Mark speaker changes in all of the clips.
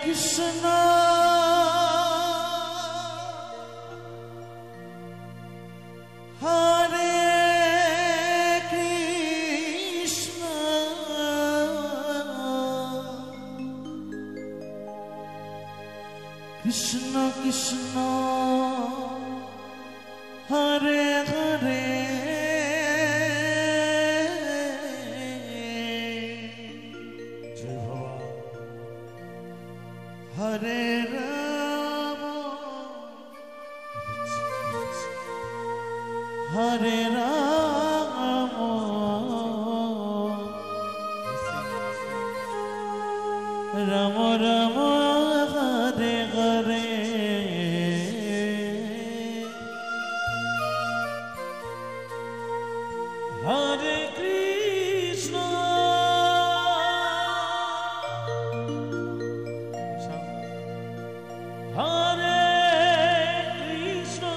Speaker 1: Krishna Krishna Krishna Hare Hare Jai Baba Hare Rama Hare Rama Rama Rama Hare Hare Hare Krishna Hare Krishna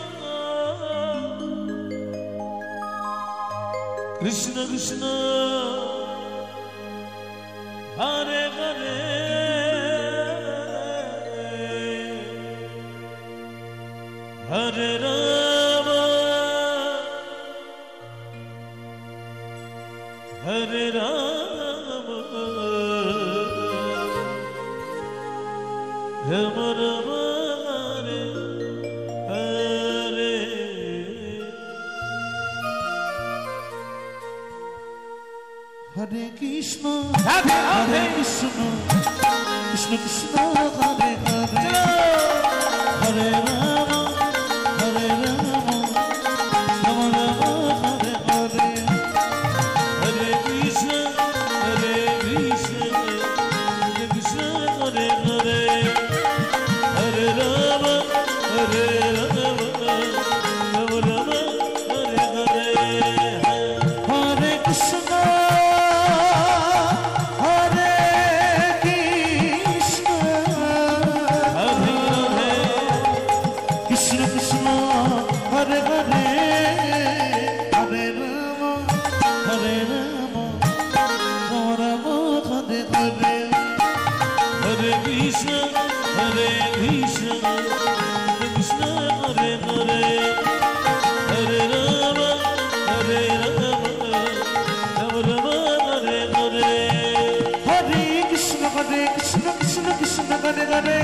Speaker 1: Krishna Krishna Hare Hare Hare Rama Hare Rama Rama Rama Hare Hare Hare Krishna Hare Krishna Krishna Krishna Hare Hare Hare Rama Hare Rama Rama Rama Hare Hare Hare Krishna Hare Krishna Krishna Hare Hare Hare Rama Hare Rama Rama Rama Hare Hare Hare Krishna Hare Krishna Hare Hare Krishna Krishna Hare Hare Hare Rama Hare Rama Rama Rama Hare Hare Hare Krishna Hare Krishna Krishna Hare Hare Hare Rama Hare Rama Rama Rama Hare Hare Hare Krishna Krishna Krishna Hare Hare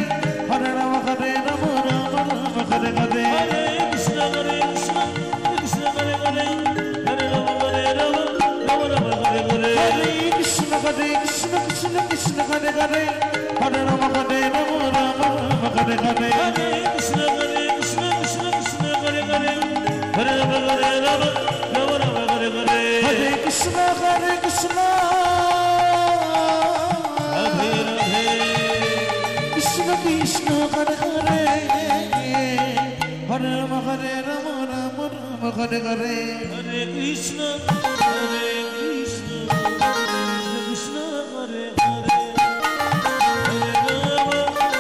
Speaker 1: Hare Rama Hare Rama Rama Rama Hare Hare Hare Krishna Krishna Krishna Hare Hare Hare Rama Hare Rama Rama Rama Hare Hare Hare Krishna Krishna Krishna Hare Hare Hare Rama Hare Rama Rama Rama Hare Hare Hare Krishna Krishna Krishna Hare Hare Hare Rama Hare Rama Rama Rama Hare Hare Hare Krishna Krishna Radhe Radhe Krishna Krishna Hare Hare Hare Rama Hare Rama Rama Rama Hare Hare Hare Krishna Krishna Krishna Hare Hare Hare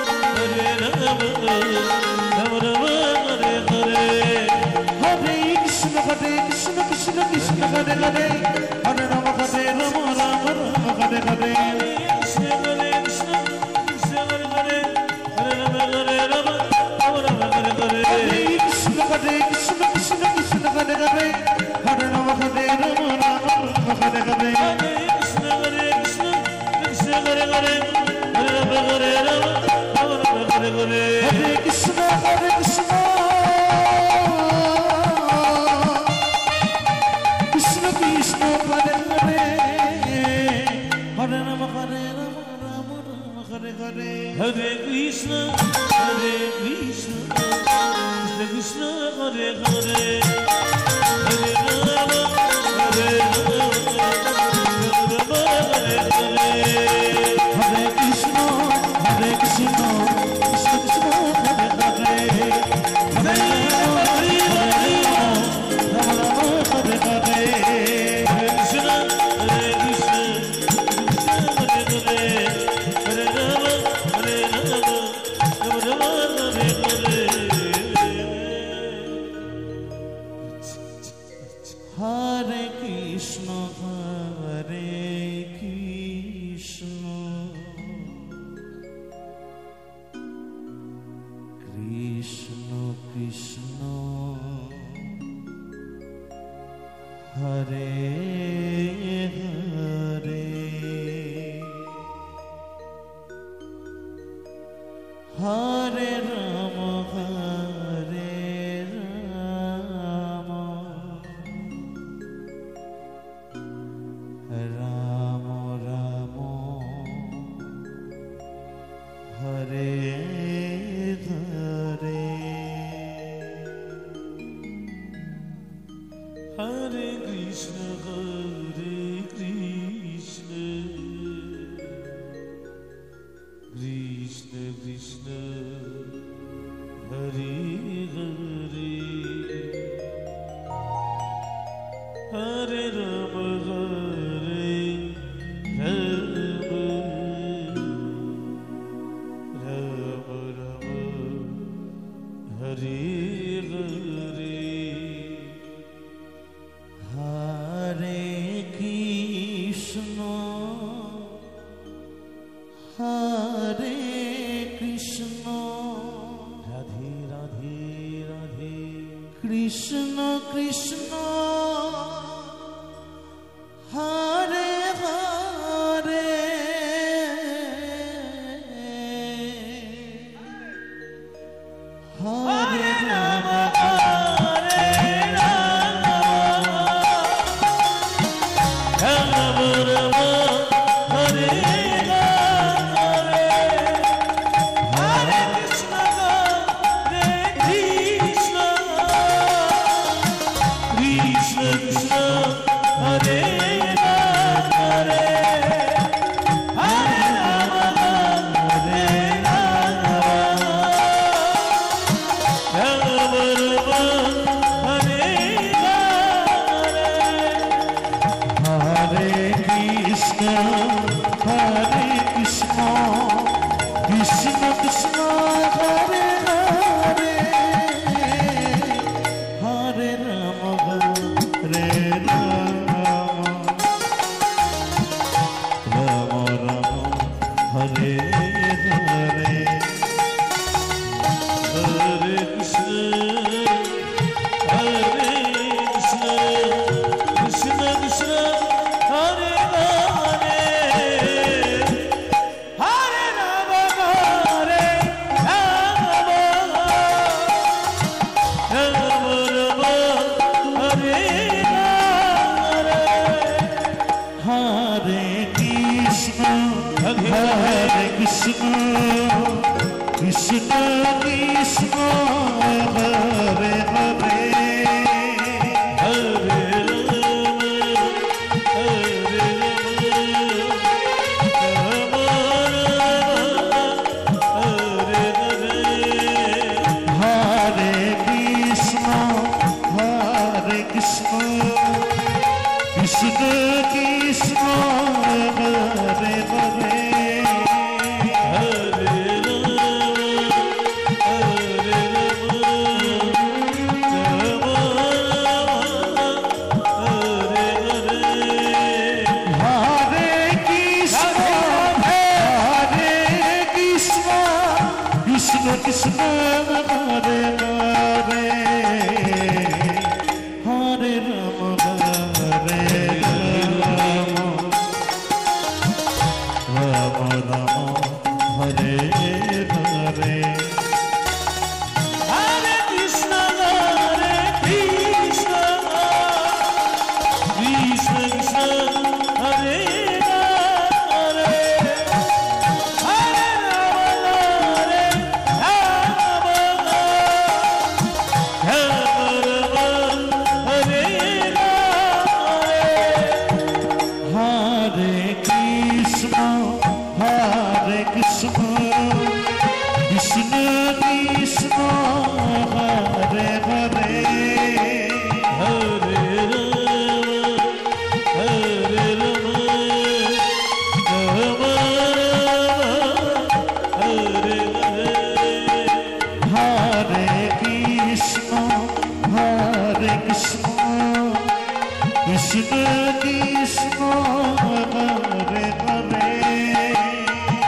Speaker 1: Rama Hare Rama Rama Rama Hare Hare Hare Krishna Krishna Krishna Hare Hare Hare Rama Hare Rama Rama Rama Hare Hare Hare Krishna Krishna Hare Hare Hare Rama Hare Rama Rama Rama Hare Hare Hare Krishna Krishna Hare Hare Hare Rama Hare Rama Rama Rama Hare Hare Hare Krishna Krishna Hare Hare Hare Rama Hare Rama Rama Rama Hare Hare Hare Krishna Krishna Krishna Krishna Hare Hare Hare Rama Hare Rama Rama Rama Hare Hare Hare Krishna Krishna Krishna Hare Hare Hare Rama Hare Rama Rama Rama Hare Hare Hare Krishna Krishna Krishna Hare Hare Hare Rama Hare Rama Rama Rama Hare Hare Hare Krishna Krishna Krishna Hare Hare Hare Rama Hare Rama Rama Rama Hare Hare Hare Krishna Krishna Hare Hare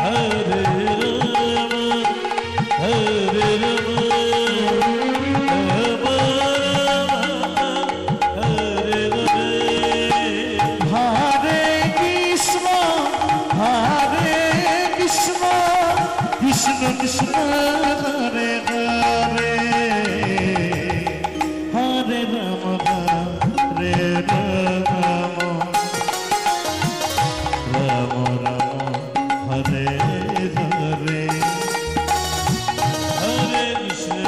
Speaker 1: Hare Krishna, Krishna Krishna, Hare Hare, Hare Rama, Hare Rama, Rama Rama, Hare Hare, Hare Krishna,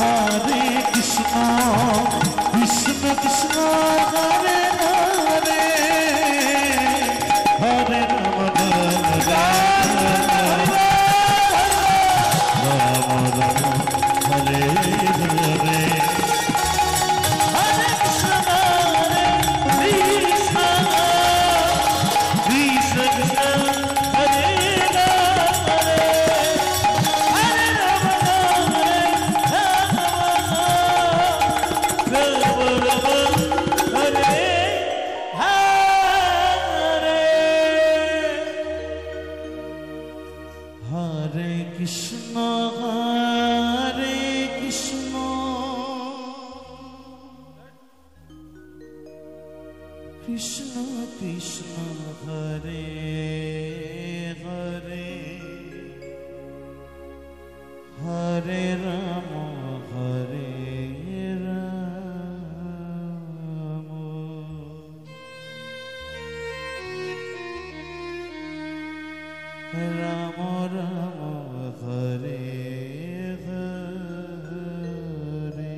Speaker 1: Hare Krishna, Krishna Krishna, Hare Hare, Hare Rama, Rama Rama, Hare Hare, Hare Krishna, Hare Krishna, Krishna Krishna, Hare Hare, Hare Rama, Hare Krishna, Krishna Krishna, Hare Hare, Hare Rama, Hare Rama, Rama Rama, Hare Hare,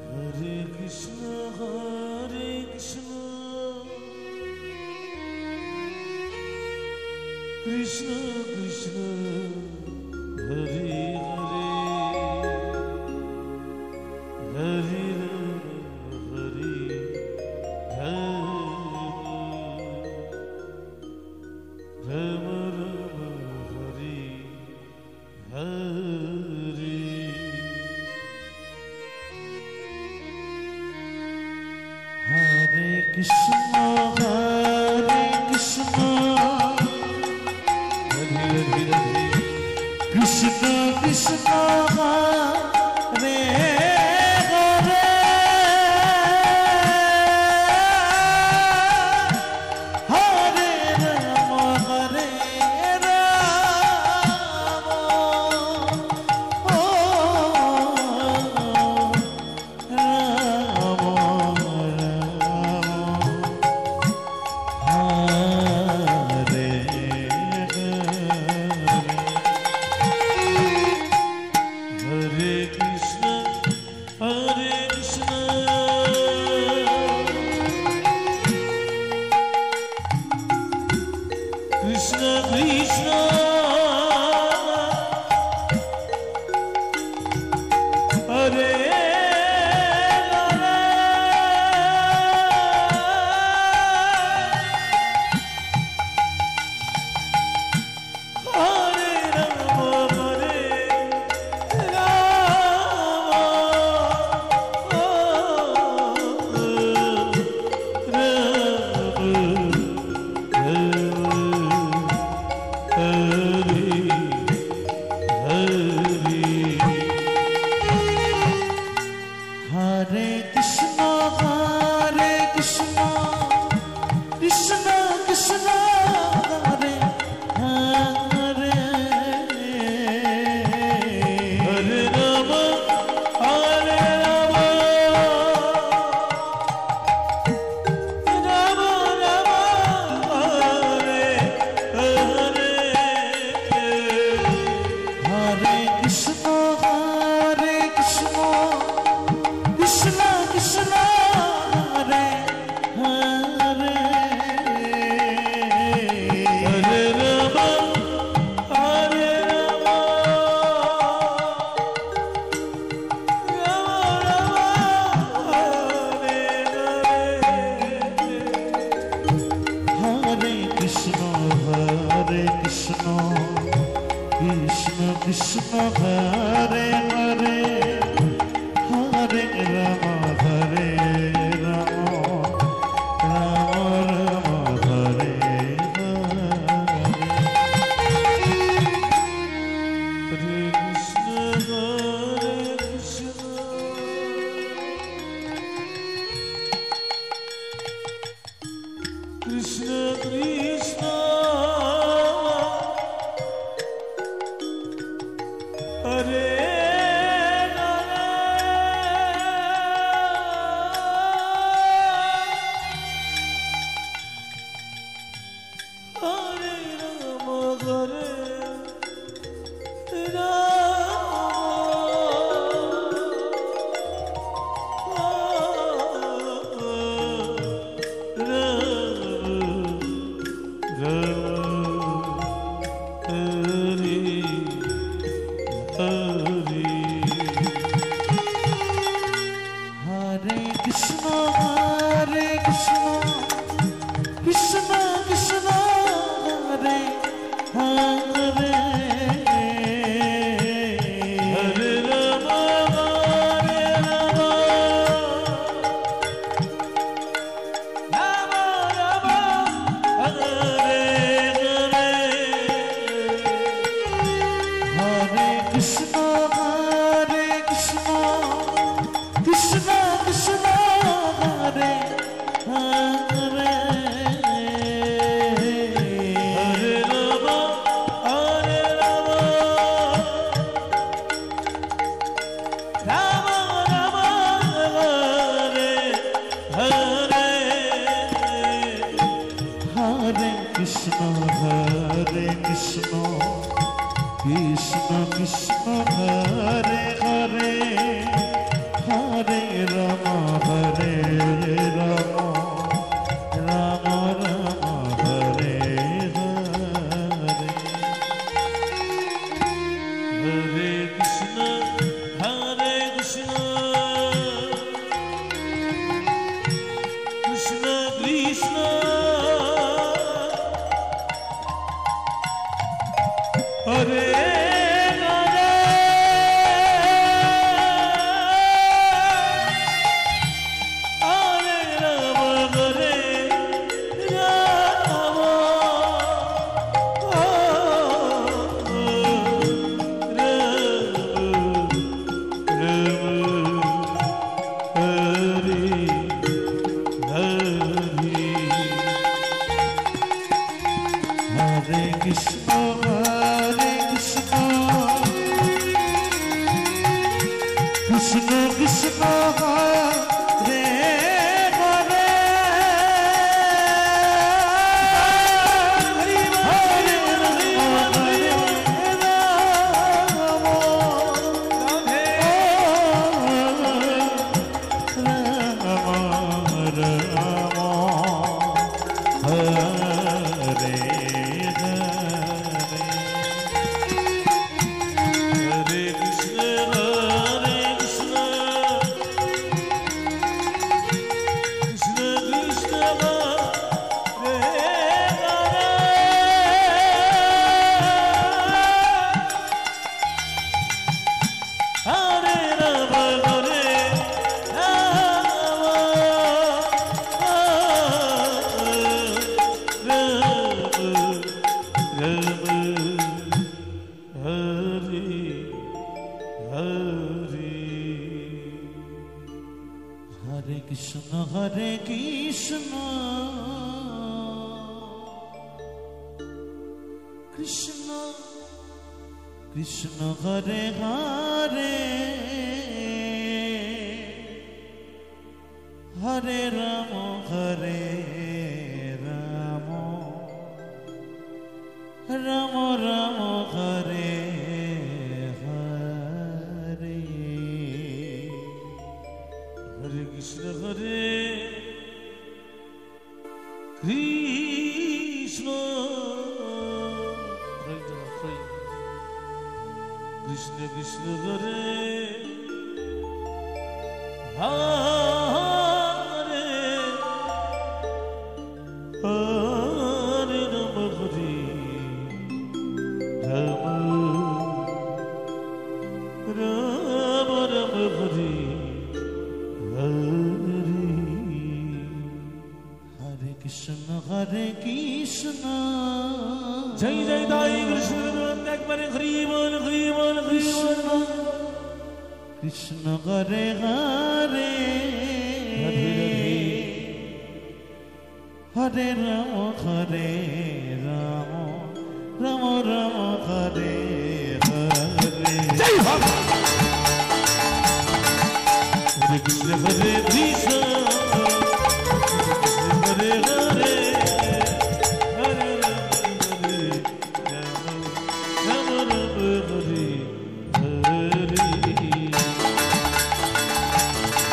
Speaker 1: Hare Krishna, Krishna Krishna, Hare Hare, Hare Rama, Hare Rama, Rama Rama, Hare Hare, Hare Krishna, Krishna Krishna, Hare Hare, Hare Rama, Hare Rama, oh Rama Rama, Hare Hare Krishna, Krishna Krishna, Hare Hare, Hare Rama, Hare Rama, Krishna Krishna Krishna Hare Hare Hare Ram Hare Ram Ram Ram Hare Hare
Speaker 2: Hare Krishna Krishna Krishna Hare
Speaker 1: Krishna Krishna Hare Hare Hare Ram Hare Ram Ram Ram Hare Hare Krishna Krishna Krishna Hare Hare Hare Rama Hare Rama Rama Rama Hare Hare Hare Krishna Hare Krishna Krishna Krishna Hare Hare Hare Rama Hare Rama Rama Rama Hare Hare Krishna Hare Krishna
Speaker 2: Jai Jai Dai Krishna Ekbare Hari Bol Hari Bol Hari Bol
Speaker 1: Krishna Hare Hare Hare Rama Hare Rama Rama Rama Hare Hare
Speaker 2: Jai Baba Hare Krishna Hare Krishna Hare Hare Hare Rama Hare Rama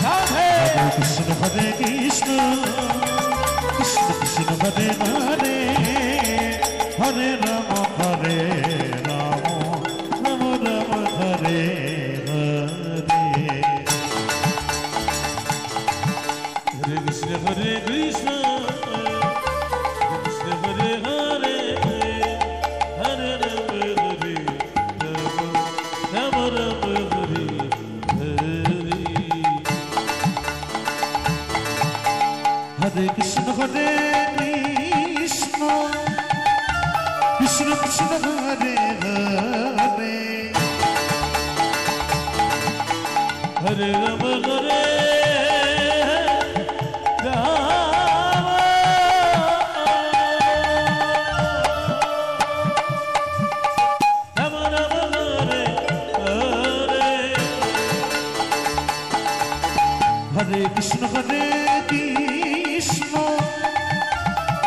Speaker 1: Hare Krishna Hare Krishna Krishna Krishna Hare Hare Hare Rama Hare Rama Rama Rama Hare Hare
Speaker 2: Hare Krishna Hare Krishna Krishna Hare Hare Hare Rama Hare Rama Rama Rama Hare Hare
Speaker 1: Hare Krishna Hare Krishna Krishna Krishna Hare Hare
Speaker 2: Hare Rama Hare
Speaker 1: Hare Krishna Hare Krishna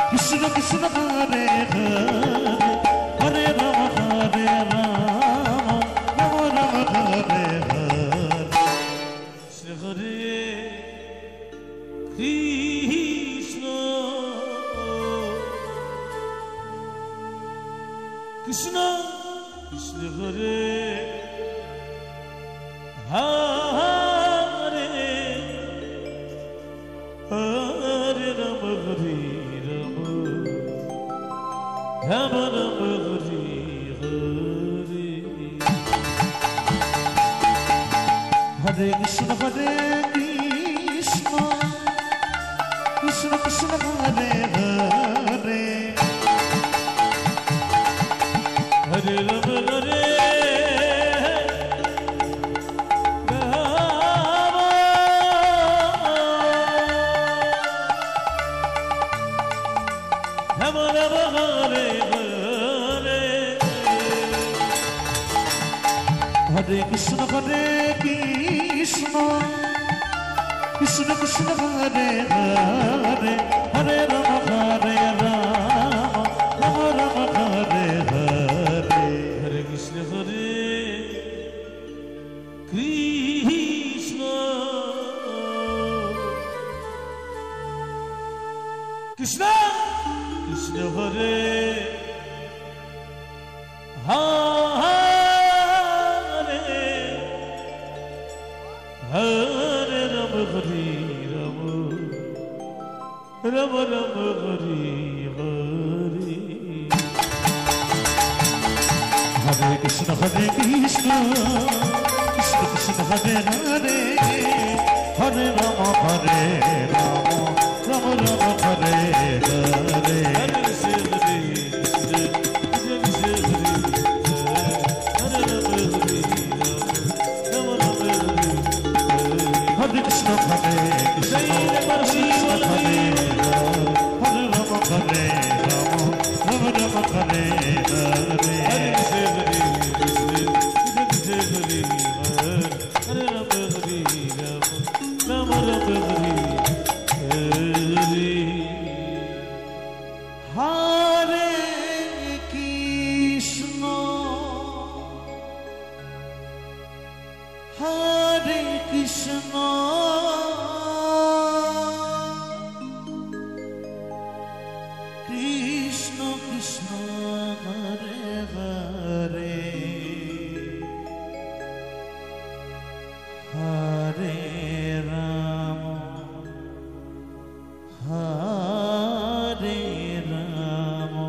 Speaker 1: Krishna Krishna Hare Hare Hare
Speaker 2: Hare Hare Rama Rama Rama Hare Hare
Speaker 1: Hare Krishna Krishna Krishna Hare Hare
Speaker 2: Hare Rama Hare Rama Rama Hare Hare
Speaker 1: Hare Krishna Krishna Krishna Hare Hare Hare Rama Rama Rama Hare Hare
Speaker 2: Hare Krishna Krishna Krishna Hare Hare Hare Rama Hare Rama Rama Hare Hare
Speaker 1: Hare Krishna Krishna Krishna Hare Hare Hare Rama Rama Rama Hare Hare
Speaker 2: Hare Krishna
Speaker 1: Hare Krishna Krishna Hare Hare Rama Hare Rama Rama Hare Hare Hare Krishna Krishna Krishna Hare Hare Hare Rama Hare Rama Rama Rama Hare Hare
Speaker 2: Hare Krishna Hare Krishna Krishna Krishna Hare Hare Hare Rama Rama Rama Hare Hare
Speaker 1: Hare Krishna Krishna Krishna Hare Hare Hare Rama Hare Rama Rama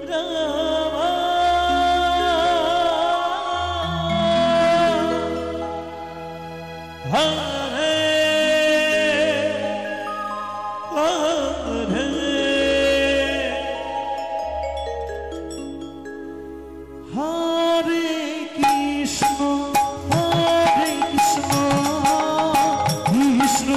Speaker 1: Rama Hare Hare
Speaker 2: Hare Krishna Hare Krishna Krishna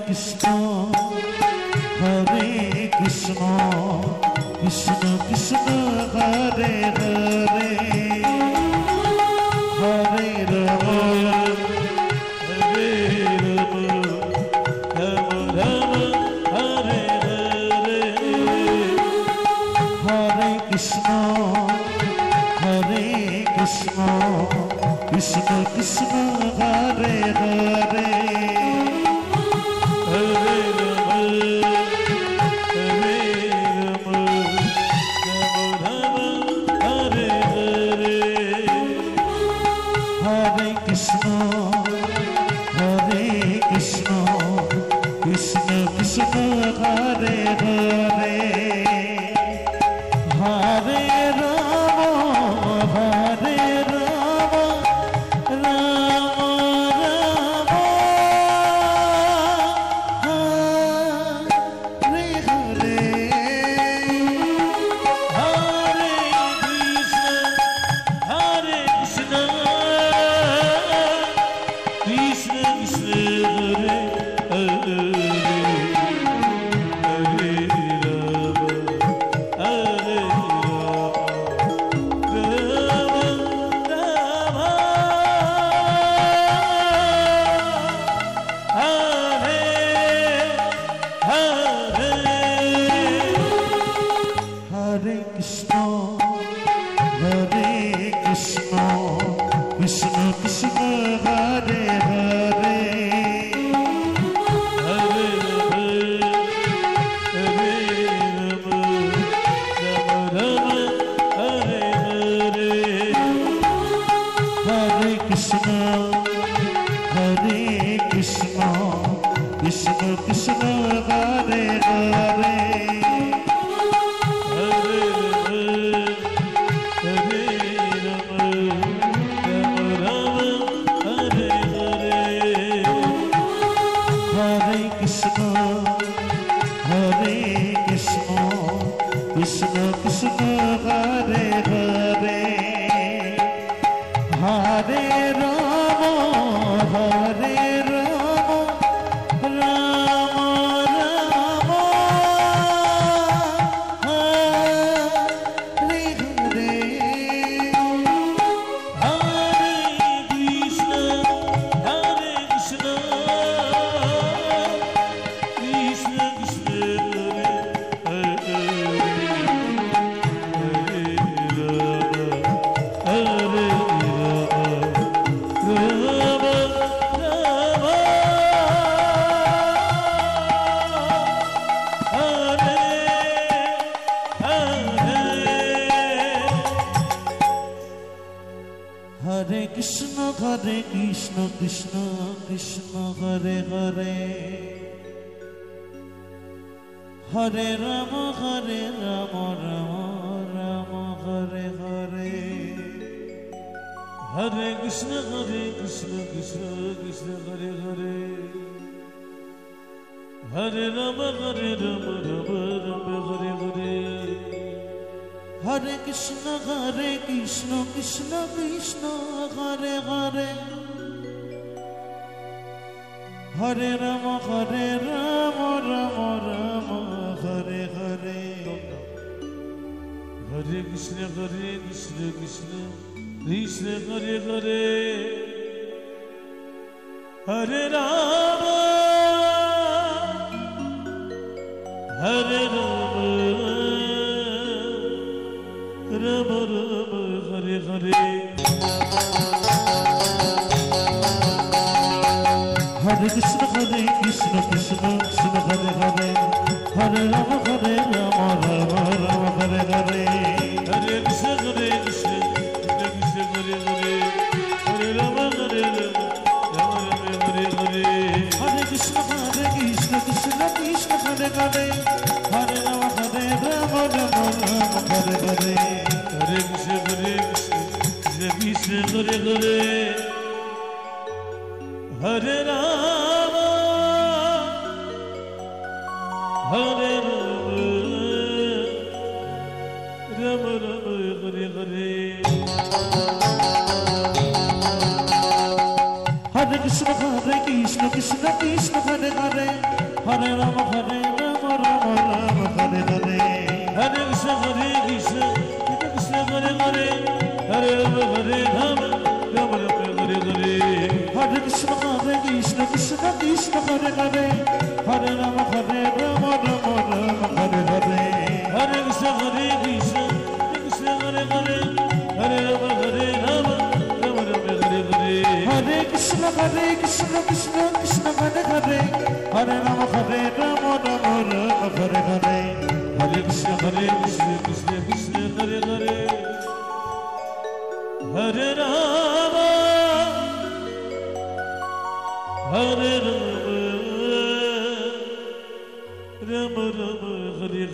Speaker 2: Krishna Hare
Speaker 1: Hare Krishna Krishna Krishna Hare Hare Hare Rama Krishna Krishna Hare Hare Krishna Krishna Hare Hare Hare Rama Hare Rama Rama Rama Hare Hare Hare Krishna Krishna Krishna Hare Krishna Krishna Krishna Hare Hare Hare Rama Rama Rama Hare Hare
Speaker 2: Hare Krishna Krishna Krishna Hare Hare Hare Rama Rama Rama Hare Hare
Speaker 1: Hare Krishna Krishna Krishna Hare Hare Hare Rama Rama Rama Hare Hare
Speaker 2: Hare Krishna Krishna Krishna Hare Hare Hare Rama Rama Rama Hare Hare
Speaker 1: Hare Krishna Krishna Krishna Hare Hare Hare Rama Rama Rama Hare Hare
Speaker 2: Hare Krishna Krishna Krishna Hare Hare Hare Rama Rama Hare Hare
Speaker 1: Hare Krishna Krishna Krishna Hare Hare Hare Rama Rama Hare Hare
Speaker 2: Hare Krishna Krishna Hare Hare Hare Rama Rama Rama Hare Hare
Speaker 1: Hare Krishna Krishna Krishna Hare Hare Hare Rama Rama Hare Hare
Speaker 2: Hare Krishna Krishna Hare Hare Hare Rama Rama Hare Hare
Speaker 1: Hare Krishna Krishna Hare Hare Hare Rama Rama Hare Hare
Speaker 2: Hare Krishna Krishna Hare Hare Hare Rama Rama Hare Hare
Speaker 1: Hare Krishna Krishna Hare Hare Hare Rama Rama Hare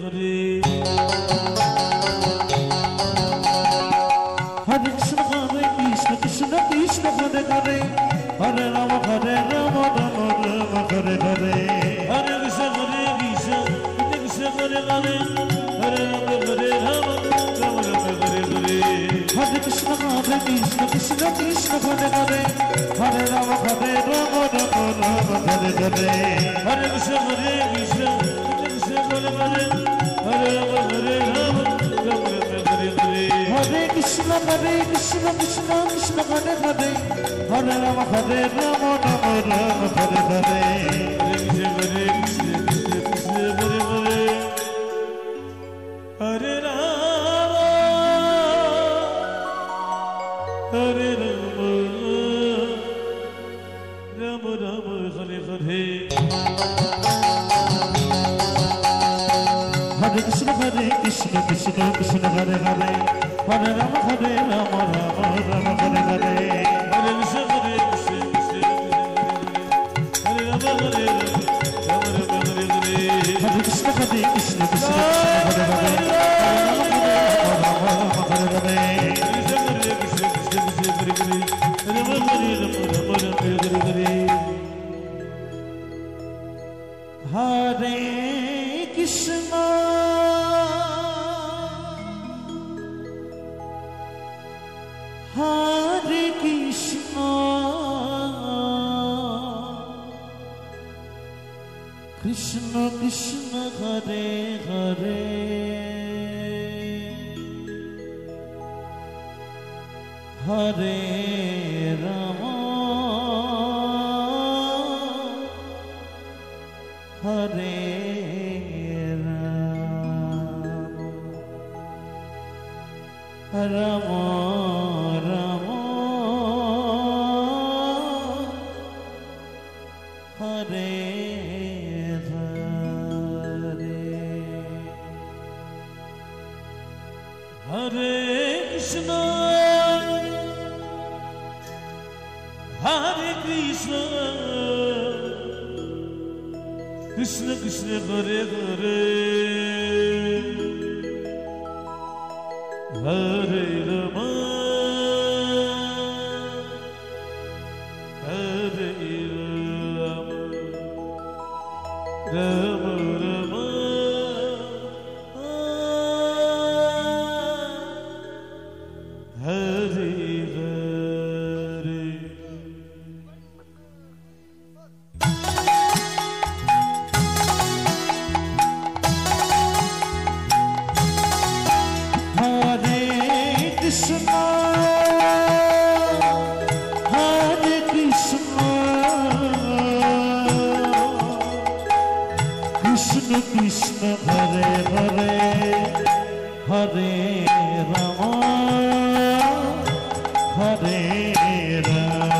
Speaker 1: Hare
Speaker 2: Hare Krishna Krishna Hare Hare Hare Rama Rama Rama Hare Hare
Speaker 1: Hare Krishna Krishna Hare Hare Hare Rama Rama Hare Hare
Speaker 2: Hare Krishna Krishna Hare Hare Hare Rama Rama Hare Hare
Speaker 1: Hare Krishna Krishna Hare Hare Hare Rama Rama Hare Hare
Speaker 2: Hare Krishna Krishna Hare Hare Hare Rama Rama Hare Hare
Speaker 1: Hare Krishna Krishna Hare Hare Hare Rama Rama Hare Hare
Speaker 2: Hare Krishna Hare Hare Hare Rama Hare Rama Rama Rama Hare Hare
Speaker 1: Hare Krishna Krishna Hare Hare Hare Rama Rama Hare Hare
Speaker 2: Hare Krishna Hare Rama Hare
Speaker 1: Krishna Krishna Hare Hare Hare Rama Hare Rama Rama Hare Hare Krishna Hare Krishna Krishna Krishna Hare Hare Hare Rama Hare Rama Rama Rama Hare Hare Hare Krishna Hare Krishna Krishna Krishna Hare Hare Hare Rama Hare Rama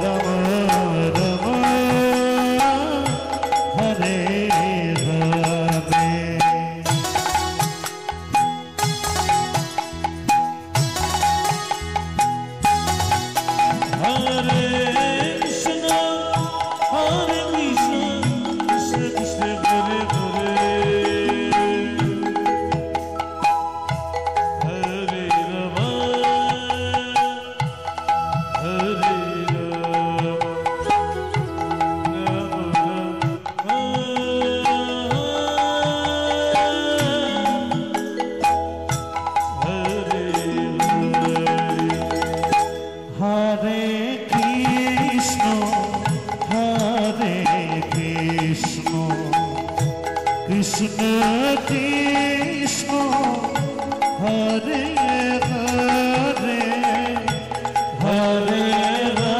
Speaker 1: Rama Rama Hare Hare Hare Krishna Hare Krishna Krishna Krishna Hare Hare Hare Rama Hare Rama Hare Krishna Hare Krishna Krishna Krishna Hare Hare Hare Rama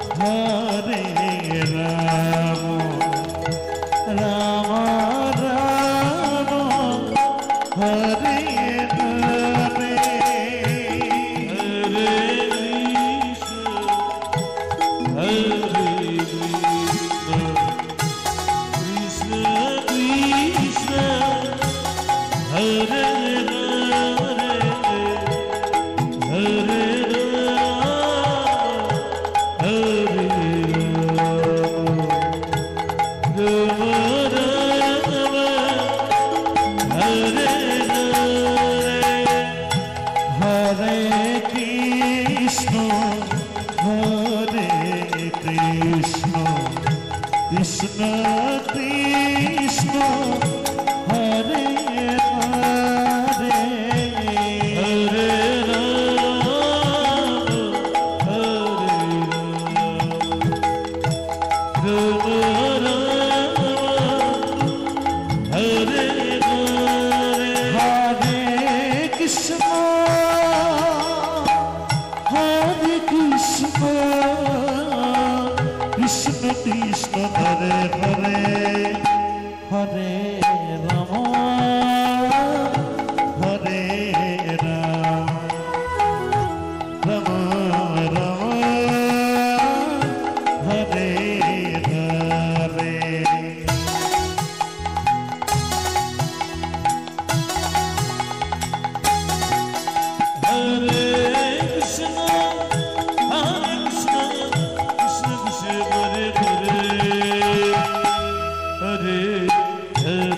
Speaker 1: Hare Rama Rama Rama Hare Hare Hare Krishna Hare Krishna Krishna Krishna Hare Hare Hare Rama Hare Rama Rama Hare Hare Hare Krishna Hare Krishna Krishna Krishna Hare Hare Hare Rama Hare Rama Rama Rama Hare Hare Hare Krishna Hare Krishna Krishna Krishna Hare Hare Hare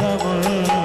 Speaker 1: Rama